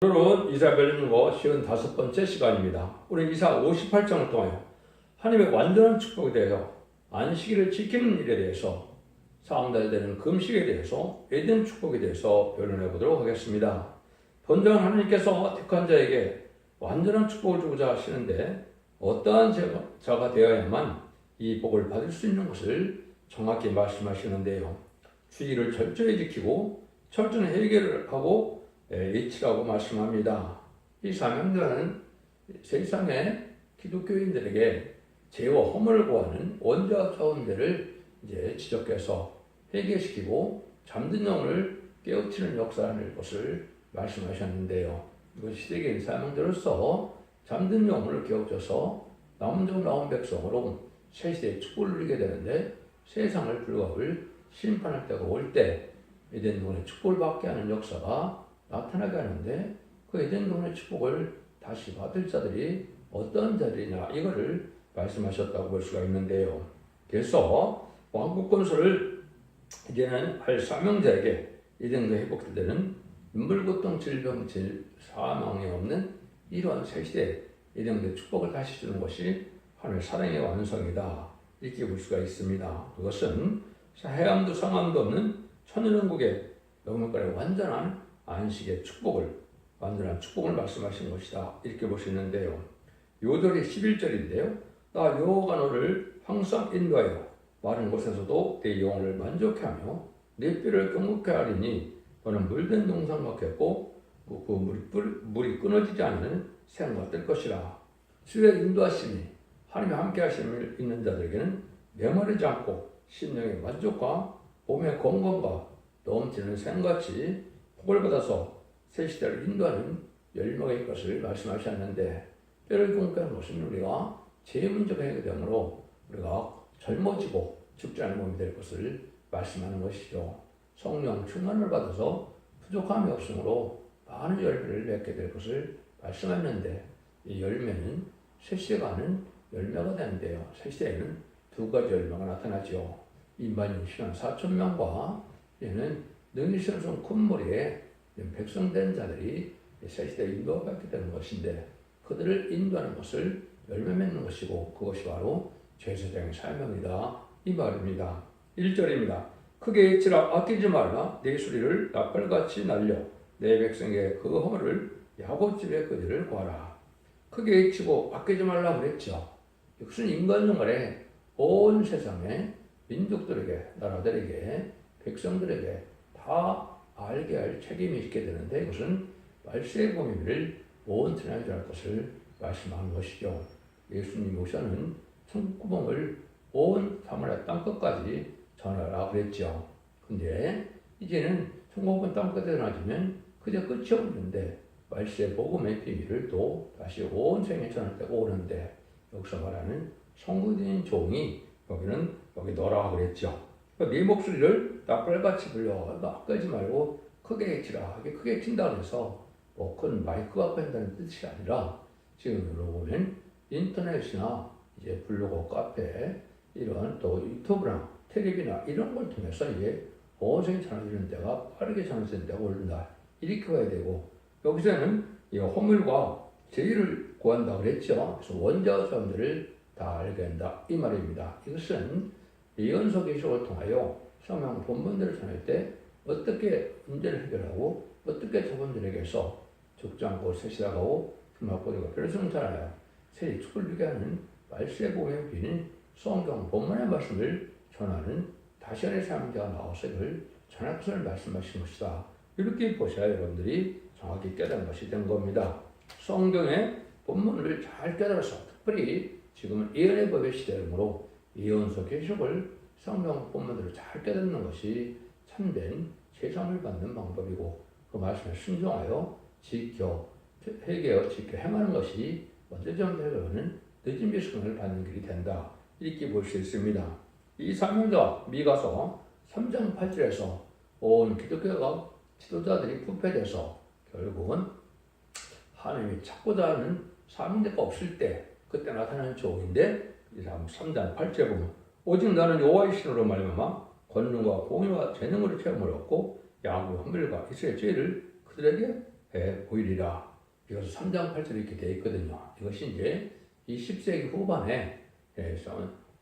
오늘은 이사벨님과 55번째 시간입니다. 우리 이사 58장을 통하여 하나님의 완전한 축복에 대해서 안식일을 지키는 일에 대해서 사람들되는 금식에 대해서 에덴 축복에 대해서 변론해 보도록 하겠습니다. 본전 하나님께서 택한 자에게 완전한 축복을 주고자 하시는데 어떠한 자가 되어야만 이 복을 받을 수 있는 것을 정확히 말씀하시는데요. 주의를 철저히 지키고 철저한 해결을 하고 H라고 말씀합니다. 이 사명자는 세상의 기독교인들에게 죄와 허물을 구하는 원죄와 자원들을 지적해서 해결시키고 잠든 영을 깨우치는 역사라는 것을 말씀하셨는데요. 이것이 시대적인 사명자로서 잠든 영을 깨우쳐서 나온 백성으로 새 시대의 축복을 누리게 되는데 세상을 불가을 심판할 때가 올 때 에덴 동안의 축복을 받게 하는 역사가 나타나게 하는데 그 에덴 동안의 축복을 다시 받을 자들이 어떤 자들이냐 이거를 말씀하셨다고 볼 수가 있는데요. 그래서 왕국 건설을 이제는 할 사명자에게 에덴도 회복되는 인물고통 질병 사망이 없는 이러한 새 시대 에덴의 축복을 다시 주는 것이 하나님의 사랑의 완성이다 이렇게 볼 수가 있습니다. 그것은 해암도 상암도 없는 천연왕국의 영문권의 완전한 안식의 축복을, 완전한 축복을 말씀하신 것이다 이렇게 볼 수 있는데요. 요절이 11절인데요. 나 여호와가 너를 항상 인도하여 마른 곳에서도 내 영혼을 만족해 하며 내 뼈를 경고케 하리니 너는 물된 동상 같겠고 그 물이 끊어지지 않는 새가 될 것이라. 주의 인도하심이 하나님의 함께 하심을 있는 자들에게는 메마르지 않고 심령의 만족과 몸의 건강과 넘치는 샘같이 복을 받아서 새 시대를 인도하는 열매의 것을 말씀하셨는데 뼈를 경고하는 것은 우리가 죄의 문제가 해결되므로 우리가 젊어지고 죽지 않은 몸이 될 것을 말씀하는 것이죠. 성령 충만을 받아서 부족함이 없으므로 많은 열매를 맺게 될 것을 말씀했는데 이 열매는 새 시대가 하는 열매가 되는데요. 새 시대에는 두 가지 열매가 나타나죠. 인반인 14,000명과 얘는 능히 시험성 큰 무리에 백성된 자들이 새 시대에 인도받게 되는 것인데 그들을 인도하는 것을 열매 맺는 것이고 그것이 바로 제사장의 사명이다 이 말입니다. 1절입니다. 크게 외치라 아끼지 말라 내 소리를 낯발같이 날려 내 백성에게 그 허물을 야곱집에 그들을 구하라. 크게 외치고 아끼지 말라 그랬죠. 이것은 인간 생활에 온 세상의 민족들에게 나라들에게 백성들에게 다 알게 할 책임이 있게 되는데 이것은 말세의 공의를 온 천하에 전할 것을 말씀하는 것이죠. 예수님이 오셔는 천국구멍을 온 사마리아 땅끝까지 전하라 그랬죠. 근데 이제는 천국은 땅끝에 전하지면 그저 끝이 없는데 말세 복음의 비밀을 또 다시 온 세상에 전할 때가 오는데 여기서 말하는 성도된 종이 여기 너라 그랬죠. 네 목소리를 낯발같이 불려 아끼지 말고 크게 외치라. 이게 크게 튄다고 해서 큰 마이크가 된다는 뜻이 아니라 지금 보면 인터넷이나 이제 블로그, 카페 이런 또 유튜브나 텔레비나 이런 걸 통해서 이게 온 세상에 전해지는 데가 빠르게 전해지는 데가 오른다. 이렇게 봐야 되고 여기서는 이 허물과 제의를 구한다고 그랬죠. 그래서 원자와 사람들을 다 알게 한다. 이 말입니다. 이것은 예언서 계시록을 통하여 성경 본문들을 전할 때 어떻게 문제를 해결하고 어떻게 저분들에게서 죽지 않고 새시다가고 금하고 되고 별수는 잖아요. 새 축을 누게 하는 말세 복음의 비는 성경 본문의 말씀을 전하는 다시안의 사명자가 나와서 이걸 전할 것을 말씀하신 것이다. 이렇게 보셔야 여러분들이 정확히 깨달은 것이 된 겁니다. 성경의 본문을 잘 깨달아서 특별히 지금은 예언의 법의 시대이므로 예언서 계시록을 성경 본문대로 잘 깨닫는 것이 참된 세상을 받는 방법이고 그 말씀에 순종하여 지켜 행하는 것이 먼저 되려는 늦은 비수금을 받는 길이 된다. 이렇게 볼 수 있습니다. 이 사명자 미가서 3장 8절에서 온 기독교가 지도자들이 부패돼서 결국은 하나님이 찾고자 하는 사명자가 없을 때 그때 나타나는 종인데 이 3장 8절에 보면 오직 나는 여호와의 신으로 말미암아 권능과 공의와 재능으로 체험을 얻고 야곱의 헌물과 이스라엘 죄를 그들에게 보이리라. 이것은 3장 8절에 이렇게 되어 있거든요. 이것이 이제 이 10세기 후반에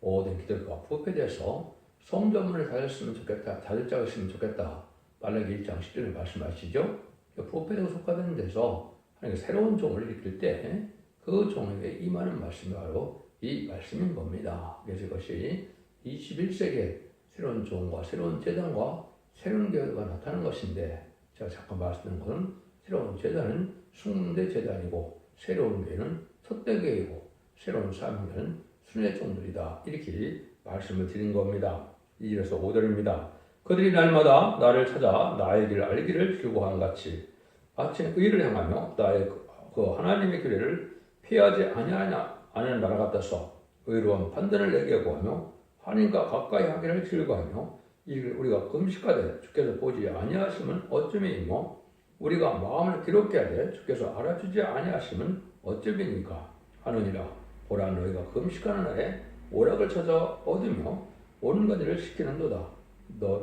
모든 기독교가 부패돼서 성전문을 닫았으면 좋겠다. 닫을 자가 있으면 좋겠다. 말라기 1장 10절에 말씀하시죠. 부패되고 속화되는 데서 하나님께 새로운 종을 일으킬 때 그 종에게 임하는 말씀이 바로 이 말씀인 겁니다. 그래서 이것이 21세기에 새로운 종과 새로운 제단과 새로운 교회가 나타나는 것인데, 제가 잠깐 말씀드린 것은 새로운 제단은 숙문대 제단이고 새로운 교회는 첫대 교회이고 새로운 사명자는 순회 종들이다. 이렇게 말씀을 드린 겁니다. 2절에서 5절입니다. 그들이 날마다 나를 찾아 나의 길을 알기를 즐거워하는 같이 아침 의를 향하며 나의 그 하나님의 규례를 피하지 아니하는 나라 같아서 의로운 판단을 내게 구하며 하나님과 가까이 하기를 즐거워하며 이를 우리가 금식하되 주께서 보지 아니하시면 어쩌면이며 우리가 마음을 기록게 하되 주께서 알아주지 아니하시면 어쩌면이니까 하느니라. 보라, 너희가 금식하는 날에 오락을 찾아 얻으며 온갖 일을 시키는도다.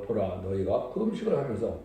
보라, 너희가 금식을 하면서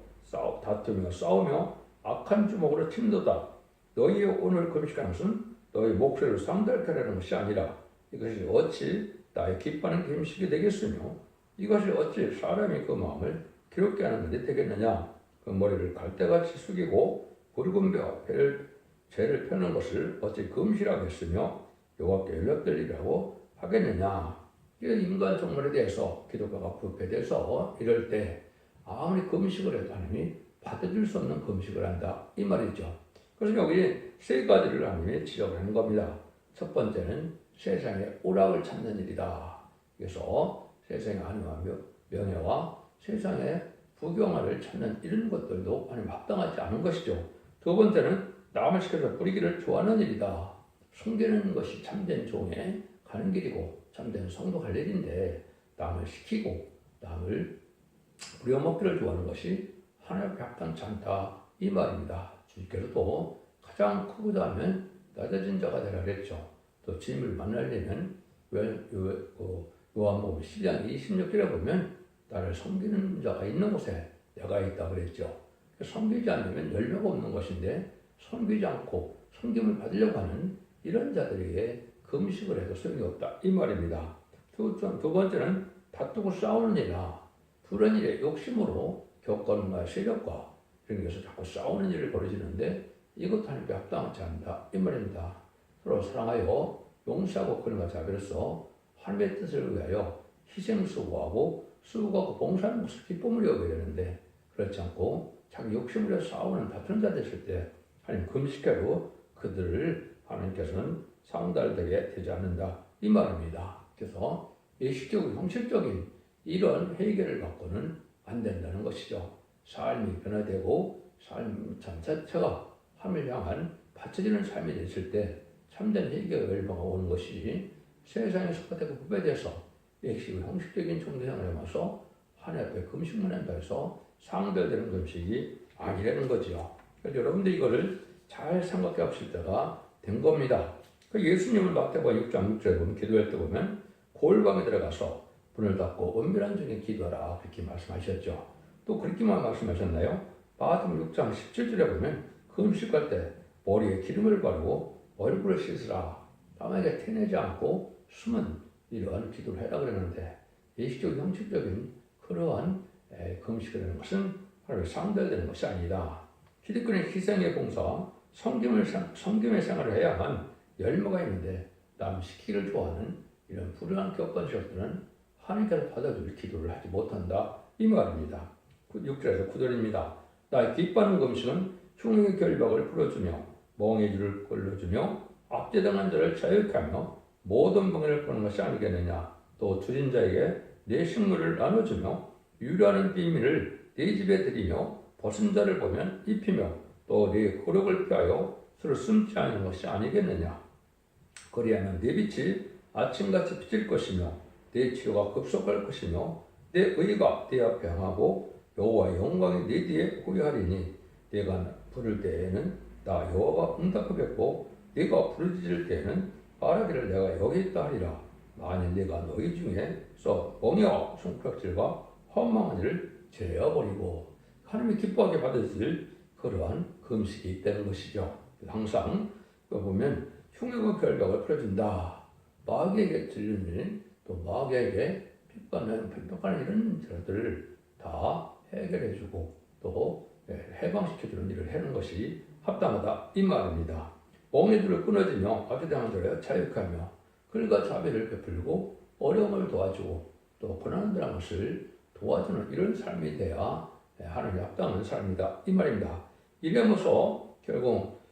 다투며 싸우며 악한 주먹으로 친도다. 너희의 오늘 금식하는 것은 너희 목소리를 상달케 하려는 것이 아니라 이것이 어찌 나의 기뻐하는 금식이 되겠으며 이것이 어찌 사람이 그 마음을 기롭게 하는 일이 되겠느냐. 그 머리를 갈대같이 숙이고 굵은 뼈 죄를 펴는 것을 어찌 금식하겠으며 여호와께 연락드리라고 하겠느냐. 이 인간 종말에 대해서 기독교가 부패돼서 이럴 때 아무리 금식을 해도 하나님이 받아줄 수 없는 금식을 한다. 이 말이죠. 그래서 여기 세 가지를 하나님이 지적을 하는 겁니다. 첫 번째는 세상의 오락을 찾는 일이다. 그래서 세상의 안위와 명예와 세상의 부경화를 찾는 이런 것들도 하나님 합당하지 않은 것이죠. 두 번째는 남을 시켜서 부리기를 좋아하는 일이다. 숨기는 것이 참된 종의 가는 길이고 참된 성도 갈 일인데 남을 시키고 남을 부려먹기를 좋아하는 것이 하나님께 합당치 않다. 이 말입니다. 주께서도 가장 크고자 하면 낮아진 자가 되라 그랬죠. 또 주님을 만나려면 요한복음 10장 26절에 보면 나를 섬기는 자가 있는 곳에 내가 있다 그랬죠. 섬기지 않으면 열매가 없는 것인데 섬기지 않고 섬김을 받으려고 하는 이런 자들에게 금식을 해도 소용이 없다. 이 말입니다. 두 번째는 다투고 싸우는 일이나 그런 일에 욕심으로 교권과 세력과 이런 것에서 자꾸 싸우는 일을 벌어지는데 이것도 하나님께 합당하지 않다. 이 말입니다. 서로 사랑하여 용서하고 그런가 자비로서 하나님의 뜻을 위하여 희생수고하고 수고하고 봉사하는 것을 기쁨으로 여겨야 되는데 그렇지 않고 자기 욕심으로 싸우는 다투는 자 됐을 때 하나님 금식해도 그들을 하나님께서는 상달되게 되지 않는다. 이 말입니다. 그래서 예식적이고 형식적인 이런 해결을 갖고는 안 된다는 것이죠. 삶이 변화되고 삶 자체가 하나님을 향한 바쳐지는 삶이 됐을 때 참된 회개의 열망가 오는 것이 세상에 속하되고 부패돼서 예식이고 형식적인 종교생활에 와서 하나님 앞에 금식만 한다 해서 상달되는 금식이 아니라는 거죠. 그래서 여러분들이 이거를 잘 생각해 보실 때가 된 겁니다. 예수님을 마태복음 6장 6절에 보면 기도할 때 보면 골방에 들어가서 문을 닫고 은밀한 중에 기도하라 그렇게 말씀하셨죠. 또 그렇게만 말씀하셨나요? 마태복음 6장 17절에 보면 금식할 때 머리에 기름을 바르고 얼굴을 씻으라. 남에게 티내지 않고 숨은 이러한 기도를 해라 그랬는데 예식적 형식적인 그러한 금식을 하는 것은 하나님의 상달되는 것이 아니다. 기독교는 희생의 봉사, 섬김의 생활을 해야만 열매가 있는데 남 시키기를 좋아하는 이런 불행한 교권식들은 하나님께서 받아줄 기도를 하지 못한다. 이 말입니다. 6절에서 9절입니다. 나의 기뻐하는 금식은 흉의 결박을 풀어주며 멍에 줄을 걸러주며 압제당한 자를 자유케 하며 모든 병을 푸는 것이 아니겠느냐. 또 주진 자에게 내 식물을 나눠주며 유료하는 비밀을 네 집에 드리며 벗은 자를 보면 입히며 또 네 거룩을 피하여 서로 숨지 않는 것이 아니겠느냐. 그리하면 네 빛이 아침같이 비칠 것이며 네 치료가 급속할 것이며 내 의가 네 앞에 향하고 여호와의 영광이 네 뒤에 호위하리니 네가 부를 때에는 나 여호와가 응답하겠고 네가 부르짖을 때에는 말하기를 내가 여기 있다 하리라. 만일 네가 너희 중에서 멍에와 손가락질과 허망한 일을 제어버리고 하나님이 기뻐하게 받으실 그러한 금식이 있다는 것이죠. 항상 보면 흉흉의 결박을 풀어준다. 마귀에게 들리는 일, 또 마귀에게 핍박하는 이런 일들을 다 해결해주고 또 해방시켜주는 일을 하는 것이 합당하다 이 말입니다. 멍에들을 끊어지며 아비당한 자를 자유하며 글과 자비를 베풀고 어려움을 도와주고 또 고난당한 것을 도와주는 이런 삶이 돼야 하나님이 합당한 삶이다 이 말입니다. 이래면서 결국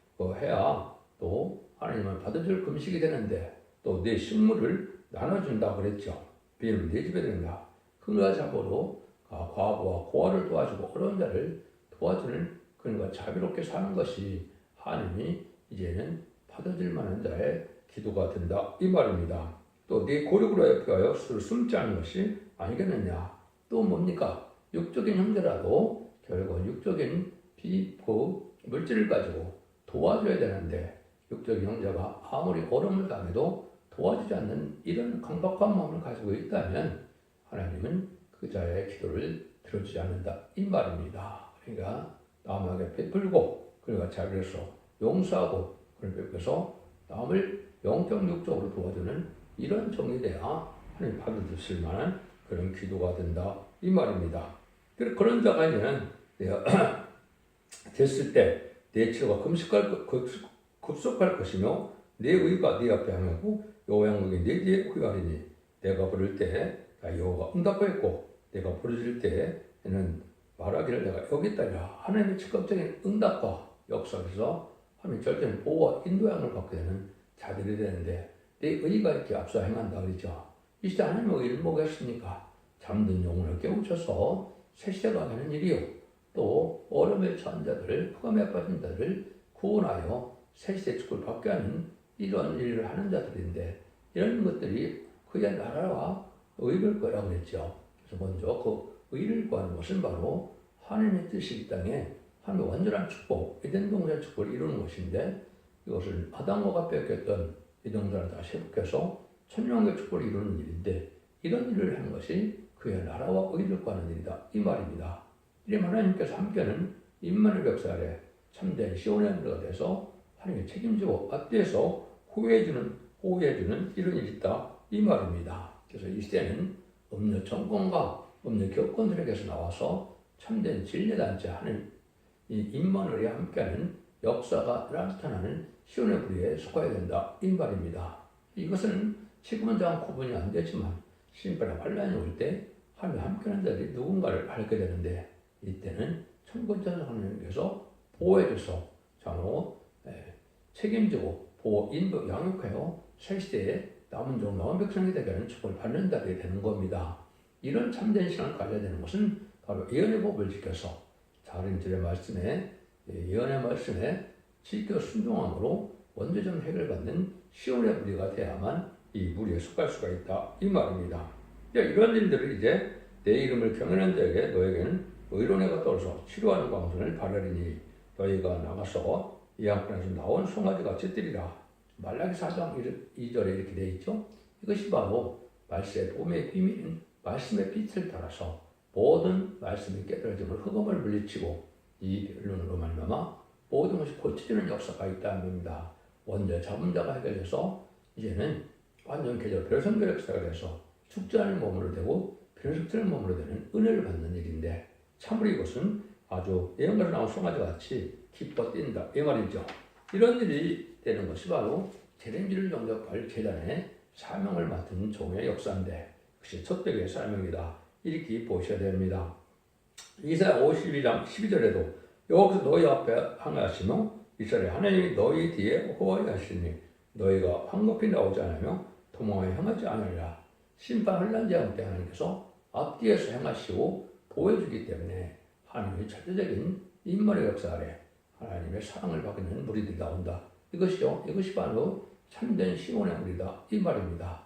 해야 또 하나님을 받아줄 금식이 되는데 또 내 식물을 나눠준다 그랬죠. 비는 내 집에 된다. 큰과 작고로 과부와 고아를 도와주고 어려운 자를 도와주는 그런가 자비롭게 사는 것이 하나님이 이제는 받아줄 만한 자의 기도가 된다 이 말입니다. 또 네 고력으로 피하여 술을 숨지 않는 것이 아니겠느냐. 또 뭡니까? 육적인 형제라도 결국은 육적인 물질을 가지고 도와줘야 되는데 육적인 형제가 아무리 어려움을 당해도 도와주지 않는 이런 강박한 마음을 가지고 있다면 하나님은 그 자의 기도를 들어주지 않는다 이 말입니다. 그러니까 남에게 베풀고 그러니까 자비로서 용서하고 그걸 베풀어서 남을 영적 육적으로 도와주는 이런 정이 돼야 하나님 받아주실 만한 그런 기도가 된다 이 말입니다. 그런 자가 이제는 내가 됐을 때 내 치료가 급속할 것이며 내 의가 네 앞에 향하고 여호와 영광이 내 뒤에 후하리니 내가 부를 때 여호와가 응답하였고 내가 부르실 때에는 말하기를 내가 여기있다라. 하나님의 즉각적인 응답과 역사에서 하나님 절대는 보호와 인도함을 받게 되는 자들이 되는데 내 의가 이렇게 앞서 행한다 그러죠. 이 시대 하나님의 의를 뭐겠습니까? 잠든 영혼을 깨우쳐서 새 시대가 되는 일이요. 또 어려움에 처한 자들을 흑암에 빠진 자들을 구원하여 새 시대 축복을 받게 하는 이런 일을 하는 자들인데 이런 것들이 그의 나라와 의를 거라고 그랬죠. 그래서 먼저 그 의를 구하는 것은 바로 하나님의 뜻이 이 땅에 하나님의 완전한 축복, 에덴 동산의 축복을 이루는 것인데 이것을 아담과 뺏겼던 이 동산을 다시 회복해서 천년의 축복을 이루는 일인데 이런 일을 하는 것이 그의 나라와 의를 구하는 일이다 이 말입니다. 이러면 하나님께서 함께하는 임마누엘 역사 아래 참된 시온의 무리가 돼서 하나님이 책임지고 앞뒤에서 호위해주는 이런 일이 있다 이 말입니다. 그래서 이 시대는 음료 정권과 음료 교권들에게서 나와서 참된 진리단체 하는 이 임마누엘이 함께하는 역사가 나타나는 시온의 무리에 속해야 된다 이 말입니다. 이것은 지금은 잘 구분이 안 되지만 심판의 환란이 올 때 하나님 함께하는 자들이 누군가를 알게 되는데 이때는 천군천사 하나님께서 보호해줘서 장로 책임지고 보호, 인도, 양육하여 새 시대에 남은 종, 남은 백성이 되게 하는 축복을 받는 자들이 되는 겁니다. 이런 참된 신앙을 가져야 되는 것은 바로 예언의 법을 지켜서 자린들의 말씀에 예언의 말씀에 지켜 순종함으로 원죄전 해결받는 시온의 무리가 돼야만 이 무리에 속할 수가 있다 이 말입니다. 이런 일들을 이제 내 이름을 경외하는 자에게 너에게는 의론회가 떠서 치료하는 광선을 바라리니 너희가 나가서 이 양편에서 나온 송아지같이 뜨리라. 말라기 4장 2절에 이렇게 되어 있죠. 이것이 바로 말씀의 봄의 비밀인 말씀의 빛을 따라서 모든 말씀이 깨달아짐을 흑암을 물리치고 이 변론으로 말미암아 모든 것이 고쳐지는 역사가 있다는 겁니다. 원죄 잡은 자가 해결돼서 이제는 완전 계절 별성결 역사가 돼서 죽지 않을 몸으로 되고 변석되는 몸으로 되는 은혜를 받는 일인데 참으로 이것은 아주 예언가로 나온 송아지같이 기뻐 뛴다 이 말이죠. 이런 일이 되는 것이 바로 재림지를 영접할 재단의 사명을 맡은 종의 역사인데 그것이 첫백의 사명이다 이렇게 보셔야 됩니다. 이사야 52장 12절에도 여호와께서 너희 앞에 항하시며 이스라엘 하나님이 너희 뒤에 호하시니 너희가 황급히 나오지 않으며 도망하여 향하지 않으리라. 심판 환란제한 때 하나님께서 앞뒤에서 행하시고 보여주기 때문에 하나님의 절대적인 인물의 역사 아래 하나님의 사랑을 받는 무리들이 나온다. 이것이 바로 참된 시온의 무리다 이 말입니다.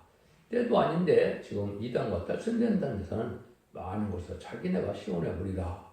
때도 아닌데 지금 이단과 탈선된다는 데서는 많은 곳에서 자기네가 시온의 무리다.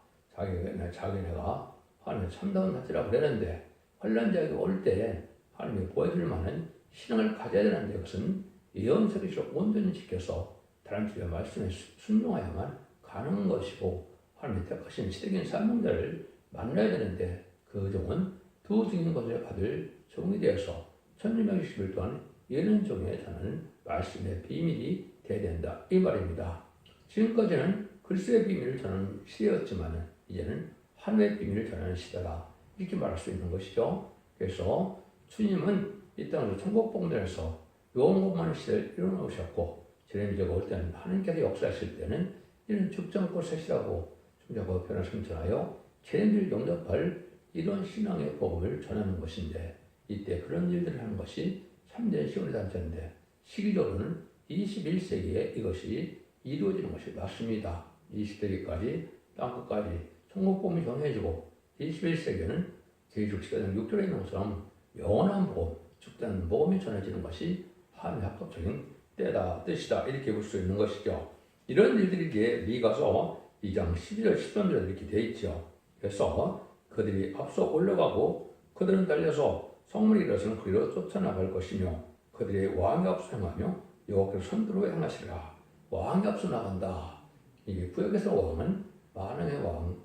자기네가 하나님의 참다운 자치라고 그러는데 환란자에게 올 때 하나님이 보여줄 만한 신앙을 가져야 되는데 그것은 예언서리로 온전히 지켜서 하나님의 말씀에 순종하야만 가능한 것이고 하나님의 택하신 시대적인 사명자를 만나야 되는데 그 그 종은 두 증인 것을 받을 종이 되어서 1660일 동안 이런 종에 전하는 말씀의 비밀이 돼야 된다 이 말입니다. 지금까지는 글쓰의 비밀을 전하는 시대였지만 이제는 하늘의 비밀을 전하는 시대다 이렇게 말할 수 있는 것이죠. 그래서 주님은 이 땅으로 천국 복음에서 영원한 시대를 이뤄놓으셨고 제레미야가 올 때는 하나님께서 역사하실 때는 이런 죽지 않고 세시라고 중자가 변화승천하여 제레미야를 영접할 이런 신앙의 복음을 전하는 것인데 이때 그런 일들을 하는 것이 참된 시온의 단체인데 시기적으로는 21세기에 이것이 이루어지는 것이 맞습니다. 20세기까지 땅끝까지 천국 복음이 전해지고 21세기에는 계시록 6절에 있는 것처럼 영원한 복음, 죽다는 복음이 전해지는 것이 하나님의 합법적인 때다, 뜻이다 이렇게 볼 수 있는 것이죠. 이런 일들이 이제 미가서 2장 12절 13절에 이렇게 되어 있죠. 그래서 그들이 앞서 올라가고 그들은 달려서 성문에 이르러서는 그리로 쫓아나갈 것이며 그들의 왕이 앞서 행하며 여호와께서 선두로 행하시리라. 왕이 앞서 나간다. 이 구약에서 왕은 만왕의 왕,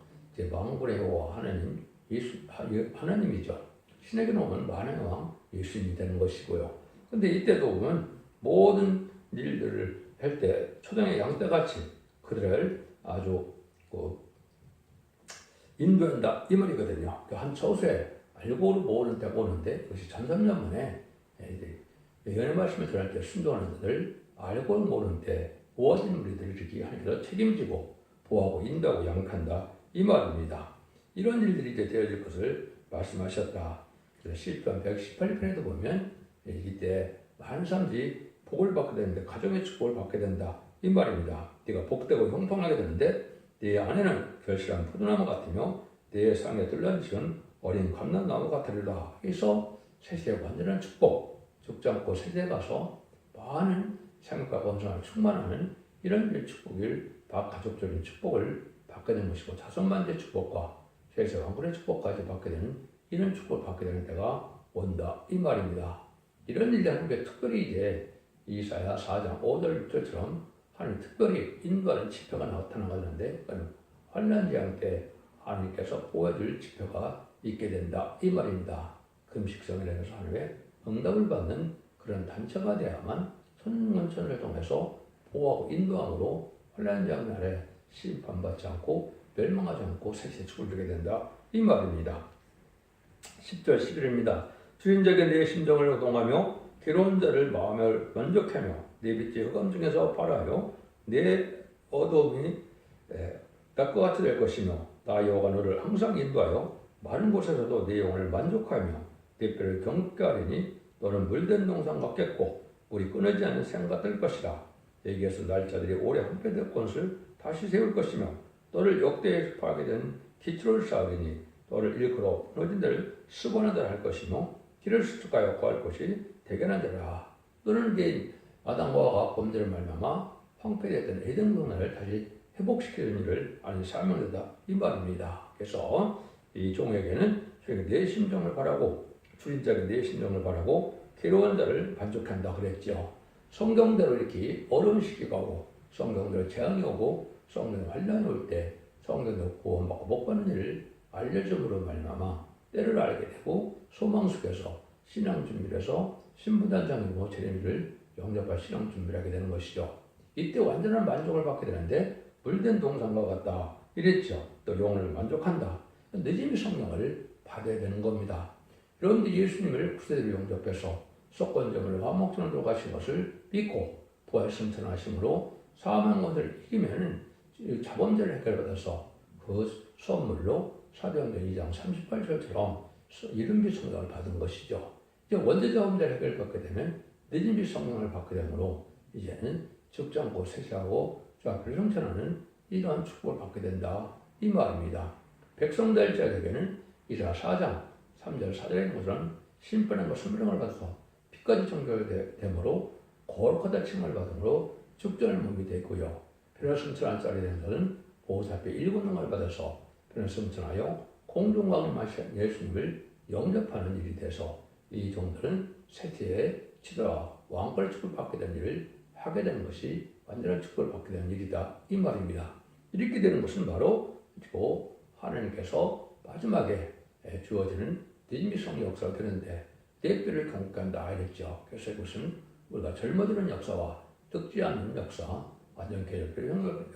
만군의 여호와 하나님, 하나님이죠. 신에게는 오면 만왕의 왕 예수님이 되는 것이고요. 근데 이때도 보면 모든 일들을 할 때 초장의 양떼같이 그들을 아주 인도한다 이 말이거든요. 한 처소에 알고 모르는 때가 오는데 그것이 1300년 만에 예언의 말씀을 전할 때 순종하는 자들 알고 모르는 때 모아진 우리들을 이렇게 하나님께서 책임지고 보호하고 인도하고 양육한다 이 말입니다. 이런 일들이 이제 되어질 것을 말씀하셨다. 그래서 시편 118편에도 보면 이때 많은 사람들이 복을 받게 되는데 가정의 축복을 받게 된다 이 말입니다. 네가 복되고 형통하게 되는데 네 아내는 결실한 포도나무 같으며 네 상에 들란 지은 어린 감람나무 같으리라. 그래서 세세의 완전한 축복, 죽지 않고 세세에 가서 많은 생육과 건강을 충만하는 이런 축복을 가족적인 축복을 받게 되는 것이고 자손만대 축복과 세세 왕권의 축복까지 받게 되는 이런 축복을 받게 되는 때가 온다 이 말입니다. 이런 일이 하는 게 특별히 이제 이사야 4장 5절 6절처럼 하나님 특별히 인도하는 지표가 나타나가는데 환난 재앙 때 하나님께서 보여줄 지표가 있게 된다 이 말입니다. 금식성이라서 하나님의 응답을 받는 그런 단체가 돼야만 선문천을 통해서 보호하고 인도함으로 환난 재앙 날에 심판받지 않고 멸망하지 않고 세세 축을 주게 된다 이 말입니다. 10절 11입니다. 주인에게 내 심정을 노동하며 괴로운 자를 마음을 만족하며 내 빛이 흑암 중에서 발하여 내 어둠이 낮과 같이 될 것이며 나 여호와가 너를 항상 인도하여 많은 곳에서도 내 영혼을 만족하며 내 뼈를 경롭게 하리니 너는 물된 동산 같겠고 우리 끊어지지 않는 생가 될 것이라. 여기에서 날짜들이 오래 한패될 것을 다시 세울 것이며 너를 역대에 파하게 된 기초를 쌓으리니 너를 일컬어 무너진 데를 수건하다 할 것이며 길을 수축하여 구할 것이 대견한 자라. 너는 이제 아담과 범죄를 말미암아 황폐되었던 에덴 동산을 다시 회복시키는 일을 아니 사명되다 이 말입니다. 그래서 이 종에게는 내 심정을 바라고 주인자에게 내 심정을 바라고 괴로운 자를 만족한다 그랬죠. 성경대로 이렇게 어려운 시기가 오고 성경대로 재앙이 오고 성경대로 환란이 올 때 성경대로 구원받고 복받는 일을 알려줌으로 말미암아 때를 알게 되고 소망 속에서 신앙 준비를 해서 신부단장이고 제레미야를 영접할 신앙 준비를 하게 되는 것이죠. 이때 완전한 만족을 받게 되는데 물된 동산과 같다 이랬죠. 또 영혼을 만족한다. 늦음이 성령을 받아야 되는 겁니다. 여러분들 예수님을 구세주로 영접해서 속건점을 화목전으로 가신 것을 믿고 부활승천하심으로 사망 것을 이기면 자범죄를 해결받아서 그 선물로 사도행전 2장 38절처럼 이른빛 성령을 받은 것이죠. 이제 원죄자범죄를 해결받게 되면 늦은빛 성령을 받게 되므로 이제는 죽지 않고 세세하고 주 앞을 성천하는 이러한 축복을 받게 된다 이 말입니다. 백성될 자에게는 이사 4장 3절 4절에 있는 것은 심판과 선명을 받아서 피까지 정결되므로 거룩하다 칭을 받으므로 죽전을 몸이 되고요. 변화승천한 짤이 된 자는 보호사앞에 일권능을 받아서 변화승천하여 공중왕을 마신 예수님을 영접하는 일이 돼서 이 종들은 세태의 지도와 왕권의 축복을 받게 된 일을 하게 되는 것이 완전한 축복을 받게 되는 일이다 이 말입니다. 이렇게 되는 것은 바로 하나님께서 마지막에 주어지는 진미성 역사가 되는데 대표를 강구한다 이랬죠. 그래서 이것은 우리가 젊어지는 역사와 늙지 않는 역사, 완전 개혁의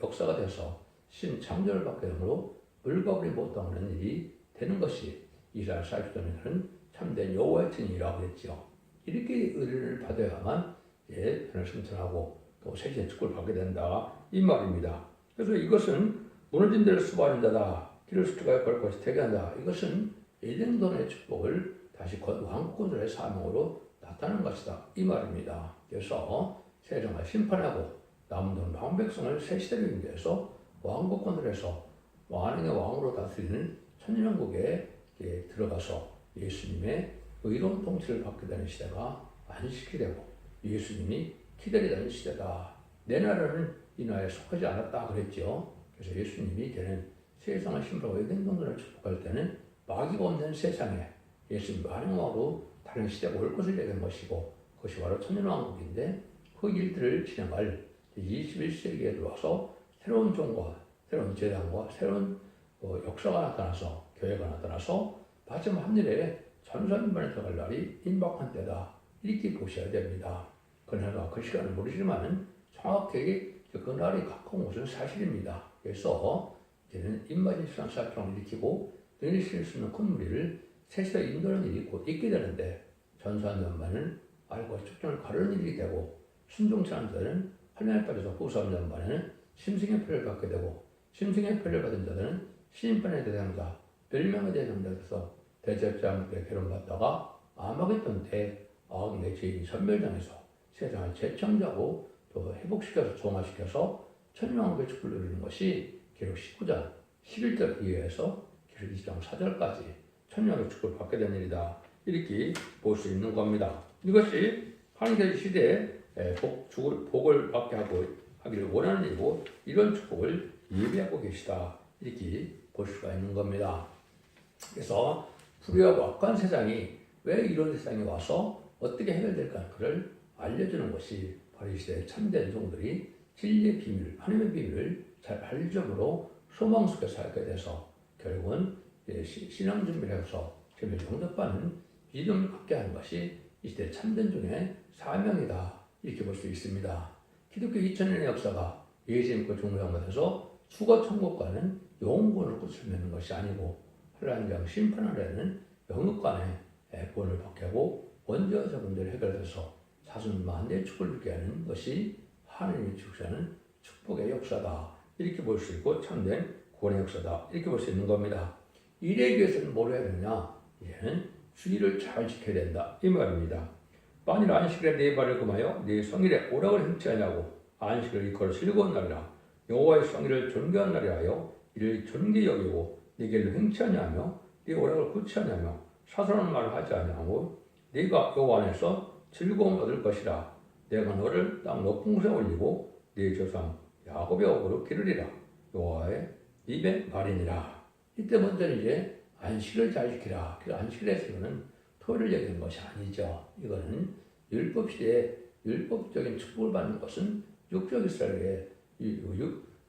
역사가 돼서 신창조를 받게 되므로 물과 불이 못하는 일이 되는 것이 이스라엘 40주년에는 참된 여호와의 증인이라고 했죠. 이렇게 의를 받아야만 편을 승천하고 또 세신의 축복을 받게 된다 이 말입니다. 그래서 이것은 무너진 데를 수고하는 자다. 길을 수축하여 걸 것이 되게 한다. 이것은 에덴동의 축복을 다시 왕권들의 사명으로 나타나는 것이다 이 말입니다. 그래서 세상을 심판하고 남은 왕백성을 새 시대를 인도해서 왕국권들에서 왕의 왕으로 다스리는 천년왕국에 들어가서 예수님의 의로운 통치를 받게 되는 시대가 안식이 되고 예수님이 기다리던 시대다. 내 나라는 이 나라에 속하지 않았다 그랬죠. 그래서 예수님이 되는 세상을 심판하고 에덴동들을 축복할 때는 마귀가 없는 세상에 예수님 왕으로 다른 시대가 올 것을 얘기한 것이고 그것이 바로 천년왕국인데 그 일들을 진행할 21세기에 들어와서 새로운 종과 새로운 재단과 새로운 역사가 나타나서 교회가 나타나서 마지막 하늘에 전사인반에 들어갈 날이 임박한 때다 이렇게 보셔야 됩니다. 그날과 그 시간을 모르지만은 정확하게 그 날이 가까운 것은 사실입니다. 그래서 이제는 입맞은 시간 사건을 일으키고 눈이 실을 수 있는 큰 무리를 세시대 인도하는 일이 곧 있게 되는데 전사인반은 알고 축전을 가르는 일이 되고 순종치 않은 자들은 환난에 빠져서 후사하는 양반에는 심승의 표를 받게 되고 심승의 표를 받은 자들은 시인판의 대상자, 멸망의 대상자에서 대제사장께 괴롭받다가 아마겟돈 때 아합의 죄인이 선멸당해서 세상을 재창조하고 또 회복시켜서 종화시켜서 천년왕국의 축복을 누리는 것이 기록 19장 11절 이하에서 기록 20장 4절까지 천년왕국의 축복을 받게 된 일이다. 이렇게 볼 수 있는 겁니다. 이것이 하나님의 시대에 복을 받게 하기를 원하는 일이고 이런 축복을 예비하고 계시다. 이렇게 볼 수가 있는 겁니다. 그래서 불의하고 악한 세상이 왜 이런 세상에 와서 어떻게 해결될까 그를 알려주는 것이 바로 이 시대의 참된 종들이 진리의 비밀, 하나님의 비밀을 잘 알려줌으로 소망 속에 살게 돼서 결국은 신앙 준비를 해서 재미를 영접하는 믿음을 갖게 하는 것이 이 시대의 참된 종의 사명이다. 이렇게 볼 수 있습니다. 기독교 2000년의 역사가 예수님과 종교상받아서 수거 천국과는 영원을 끝을 맺는 것이 아니고 하나님장 심판하려는 영육간의 구원을 받게 하고 원죄에서 문제를 해결해서 사순 만대의 축복을 누리게 하는 것이 하나님이 주시는 축복의 역사다. 이렇게 볼 수 있고 참된 구원의 역사다. 이렇게 볼 수 있는 겁니다. 이래 위해서는 뭘 해야 되느냐? 이제는 주의를 잘 지켜야 된다. 이 말입니다. 만일 안식일에 네 발을 금하여 네 성일에 오락을 행치 하냐고 안식을 이끌어 즐거운 날이라 여호와의 성일을 존귀한 날이라 하여 이를 존귀 여기고 네 길로 행치하냐 하며 네 오락을 구치하냐며 사소한 말을 하지 아니하고 네가 여호와 안에서 즐거움을 얻을 것이라 내가 너를 땅 높은 곳에 올리고 네 조상 야곱의 업으로 기르리라 여호와의 입의 말이니라. 이때 먼저 이제 안식을 잘 지키라. 그 안식일에서는 토요일을 얘기하는 것이 아니죠. 이거는 율법 시대에 율법적인 축복을 받는 것은 육적 이스라엘의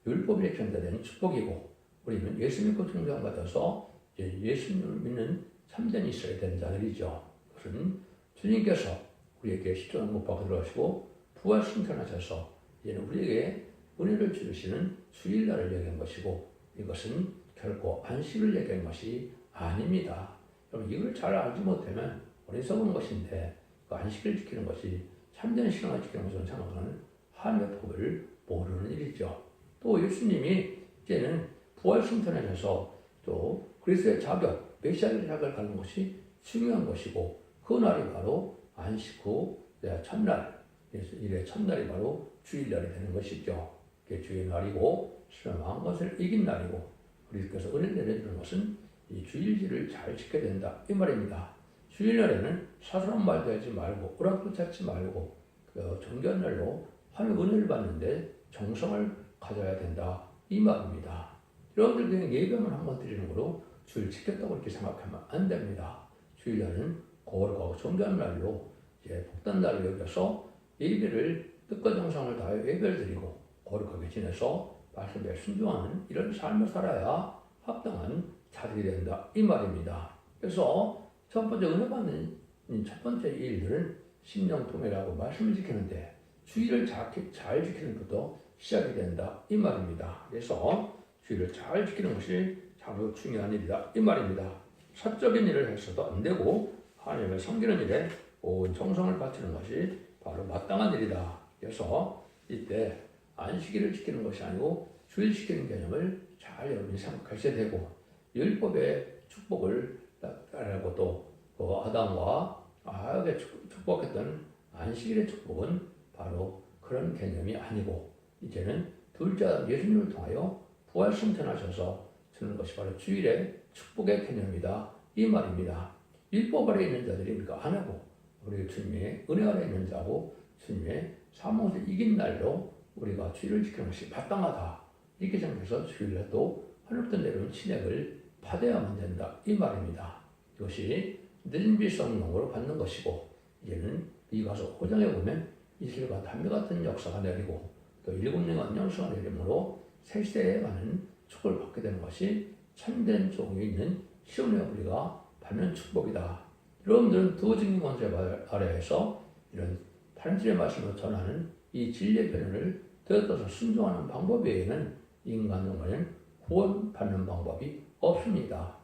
율법에 전달되는 축복이고 우리는 예수 믿고 충전받아서 예수님을 믿는 참된 이스라엘 된 자들이죠. 그것은 주님께서 우리에게 십자가 못 박아 들어가시고 부활 승천하셔서 이제는 우리에게 은혜를 주시는 주일날을 얘기한 것이고 이것은 결코 안식을 얘기한 것이 아닙니다. 여러분 이걸 잘 알지 못하면 어리석은 것인데 그 안식을 지키는 것이 참된 신앙을 지키는 것으로 생각하는 하나님의 법을 모르는 일이죠. 또 예수님이 이제는 부활 승천하셔서 또 그리스도의 자격, 메시아의 자격을 갖는 것이 중요한 것이고 그 날이 바로 안식 후 첫날, 일의 첫날이 바로 주일날이 되는 것이죠. 그게 주의 날이고 실망한 것을 이긴 날이고 그리스도께서 은혜를 내려주는 것은 이 주일지를 잘 지켜야 된다 이 말입니다. 주일날에는 사소한 말도 하지 말고 오락도 찾지 말고 정결한 날로 하나님의 은혜를 받는데 정성을 가져야 된다 이 말입니다. 여러분들 그냥 예배만 한번 드리는 거로 주일 지켰다고 이렇게 생각하면 안 됩니다. 주일날은 거룩하고 정결한 날로 복단 날을 여겨서 예배를 뜻과 정성을 다해 예배를 드리고 거룩하게 지내서 말씀에 순종하는 이런 삶을 살아야 합당한 자들이 된다 이 말입니다. 그래서 첫 번째 은혜 받는 첫 번째 일들은 심령통일하고 말씀을 지키는데 주의를 잘 지키는 것도 시작이 된다 이 말입니다. 그래서 주의를 잘 지키는 것이 참으로 중요한 일이다 이 말입니다. 사적인 일을 해서도 안 되고 하나님을 섬기는 일에 온 정성을 바치는 것이 바로 마땅한 일이다. 그래서 이때 안식일을 지키는 것이 아니고 주일 지키는 개념을 잘 여러분이 생각하셔야 되고 율법의 축복을 따르고 또 그 아담과 아하게 축복했던 안식일의 축복은 바로 그런 개념이 아니고 이제는 둘째 아담 예수님을 통하여 부활 승천하셔서 주는 것이 바로 주일의 축복의 개념이다 이 말입니다. 율법 아래 있는 자들이 우리가 안 하고 우리 주님의 은혜 아래 있는 자고 주님의 사명을 이긴 날로 우리가 주일을 지키는 것이 마땅하다 이렇게 생각해서 주일에도 하늘부터 내려온 친액을 받아야만 된다 이 말입니다. 이것이 늦은비 성령으로 받는 것이고 이제는 이 가서 5장에 보면 이슬과 담배 같은 역사가 내리고 또 7년간 연수가 내림으로 새 시대에 가는 축복을 받게 되는 것이 참된 종이 있는 시온의 우리가 받는 축복이다. 여러분들은 두 증인 권세 아래에서 이런 다른질의 말씀을 전하는 이 진리의 변론을 되어서 순종하는 방법 외에는 인간 영혼은 구원받는 방법이 없습니다.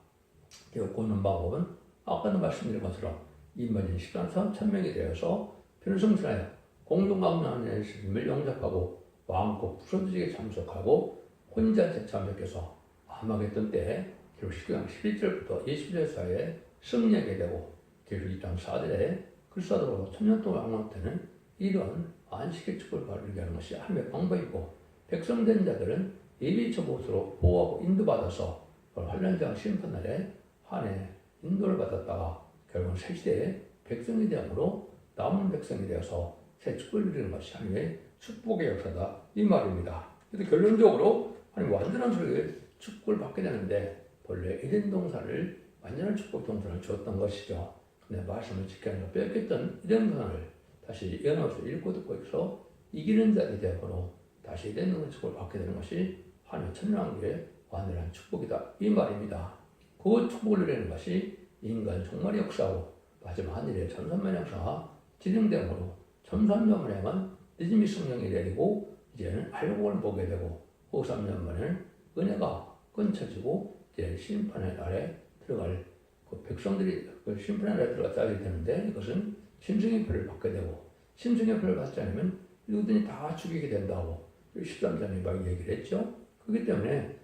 구원받는 방법은 아까도 말씀드린 것처럼 인간인 13선 1000명이 되어서 변성신하여 공동강론의 예수님을 영접하고 왕국 부서지게 참석하고 혼자 참석해서 암하겠던 때에 결국 19장 11절부터 20절 사이에 승리하게 되고 결국 2장 4절에 그리스도로 천년 동안 왕노때는 이런 안식의 축복을 받게 하는 것이 하나님의 방법이고 백성된 자들은 예비처 못으로 보호하고 인도받아서 환란장 심판날에 한해 인도를 받았다가 결국 새 시대에 백성이 되므로 남은 백성이 되어서 새 축복을 누리는 것이 하나님의 축복의 역사다 이 말입니다. 그래서 결론적으로 하나님 완전한 축복을 받게 되는데 본래 에덴 동산을 완전한 축복 동산을 주었던 것이죠. 근데 말씀을 지켜서 뺏겼던 에덴 동산을 다시 예언하면서 읽고 듣고 있어 이기는 자들이 되므로 다시 에덴 동산의 축복을 받게 되는 것이 하나님의 천년왕국의 완전한 축복이다 이 말입니다. 그 축복을 누리는 것이 인간 종말의 역사고 마지막 하늘의 천삼만 역사가 진행되므로 천삼년 만에만 늦음이 성령이 내리고 이제는 알복을 보게 되고 후 3년 만에는 은혜가 끊쳐지고 이제 심판의 날에 들어갈 그 백성들이 그 심판의 날에 들어가야 되는데 이것은 심승의 표를 받게 되고 심승의 표를 받지 않으면 이들이 다 죽이게 된다고 13장에 막 얘기를 했죠. 그렇기 때문에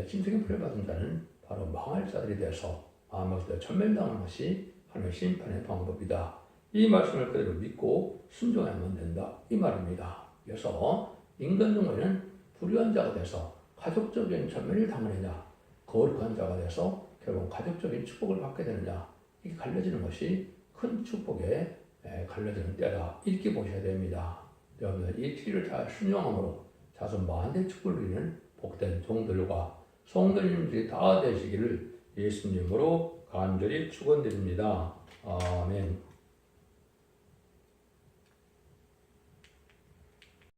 심승의 표를 받은 자는 바로 망할 자들이 돼서 아마도 천멸당하는 것이 하나님의 심판의 방법이다. 이 말씀을 그대로 믿고 순종하면 된다. 이 말입니다. 그래서 인간 중에는 불의한 자가 돼서 가족적인 천멸을 당하느냐 거룩한 자가 돼서 결국 가족적인 축복을 받게 되느냐 이게 갈려지는 것이 큰 축복에 갈려지는 때다. 이렇게 보셔야 됩니다. 여러분들 이 진리를 잘 순종함으로 자손 만대 축복을 누리는 복된 종들과 성도님들이 다 되시기를 예수님으로 간절히 축원드립니다. 아멘.